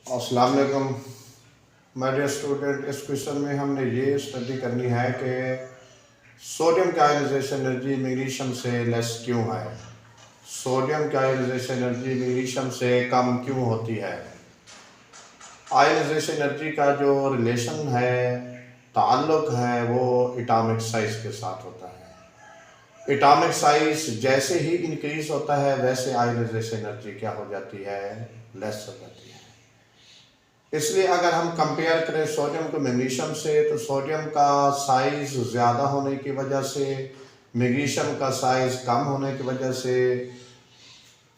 अस्सलाम वालेकुम my dear student. इस क्वेश्चन में हमने ये स्टडी करनी है कि सोडियम की आयनाइजेशन एनर्जी मैग्नीशियम से लेस क्यों है। सोडियम की आयनाइजेशन एनर्जी मैग्नीशियम से कम क्यों होती है। आयनाइजेशन एनर्जी का जो रिलेशन है, ताल्लुक है, वो एटॉमिक साइज के साथ होता है। एटॉमिक साइज जैसे ही इंक्रीज होता है वैसे आयनाइजेशन एनर्जी क्या हो जाती है, लेस हो जाती है। इसलिए अगर हम कंपेयर करें सोडियम को मैग्नीशियम से, तो सोडियम का साइज ज़्यादा होने की वजह से, मैग्नीशियम का साइज कम होने की वजह से,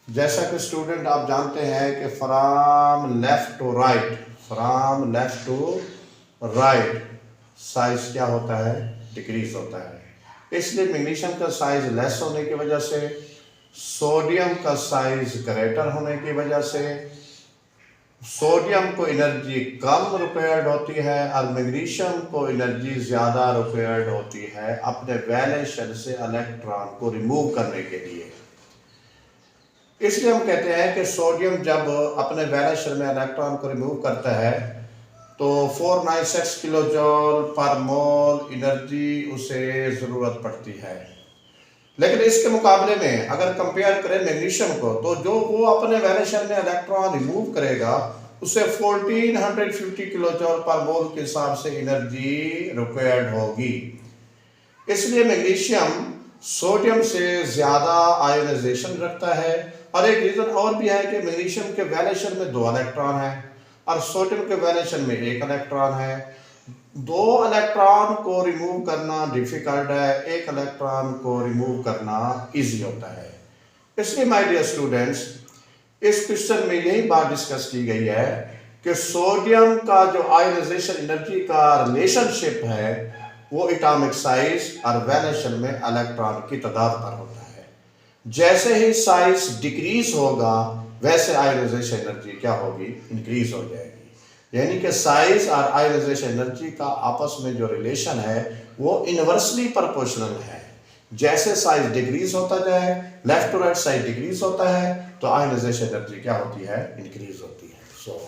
जैसा कि स्टूडेंट आप जानते हैं कि from left to right size क्या होता है, डिक्रीज होता है। इसलिए मैग्नीशियम का साइज लेस होने की वजह से, सोडियम का साइज ग्रेटर होने की वजह से सोडियम को एनर्जी कम रिक्वायर्ड होती है और मैग्नीशियम को एनर्जी ज़्यादा रिक्वायर्ड होती है अपने वैलेंस शेल से इलेक्ट्रॉन को रिमूव करने के लिए। इसलिए हम कहते हैं कि सोडियम जब अपने वैलेंस शेल में इलेक्ट्रॉन को रिमूव करता है तो 496 किलो जूल पर मोल एनर्जी उसे ज़रूरत पड़ती है। लेकिन इसके मुकाबले में अगर कंपेयर करें मैग्नीशियम को, तो जो वो अपने वैलेंस शेल में इलेक्ट्रॉन रिमूव करेगा उसे 1450 किलो जूल पर मोल के हिसाब से एनर्जी रिक्वायर्ड होगी। इसलिए मैग्नीशियम सोडियम से ज़्यादा आयोनाइजेशन रखता है। और एक रीज़न और भी है कि मैग्नीशियम के वैलेंस शेल में 2 इलेक्ट्रॉन है और सोडियम के वैलेंस शेल में 1 इलेक्ट्रॉन है। 2 इलेक्ट्रॉन को रिमूव करना डिफिकल्ट है, 1 इलेक्ट्रॉन को रिमूव करना इजी होता है। इसलिए माय डियर स्टूडेंट्स, इस क्वेश्चन में यही बात डिस्कस की गई है कि सोडियम का जो आयनाइजेशन एनर्जी का रिलेशनशिप है वो एटॉमिक साइज और वैलेंस शेल में इलेक्ट्रॉन की तादाद पर होता है। जैसे ही साइज डिक्रीज होगा वैसे आयनाइजेशन एनर्जी क्या होगी, इंक्रीज हो जाएगी। यानी कि साइज और आयनाइजेशन एनर्जी का आपस में जो रिलेशन है वो इनवर्सली प्रोपोर्शनल है। जैसे साइज डिक्रीज होता जाए, left to right size decrease होता है, तो आयनाइजेशन एनर्जी क्या होती है, इंक्रीज होती है। सो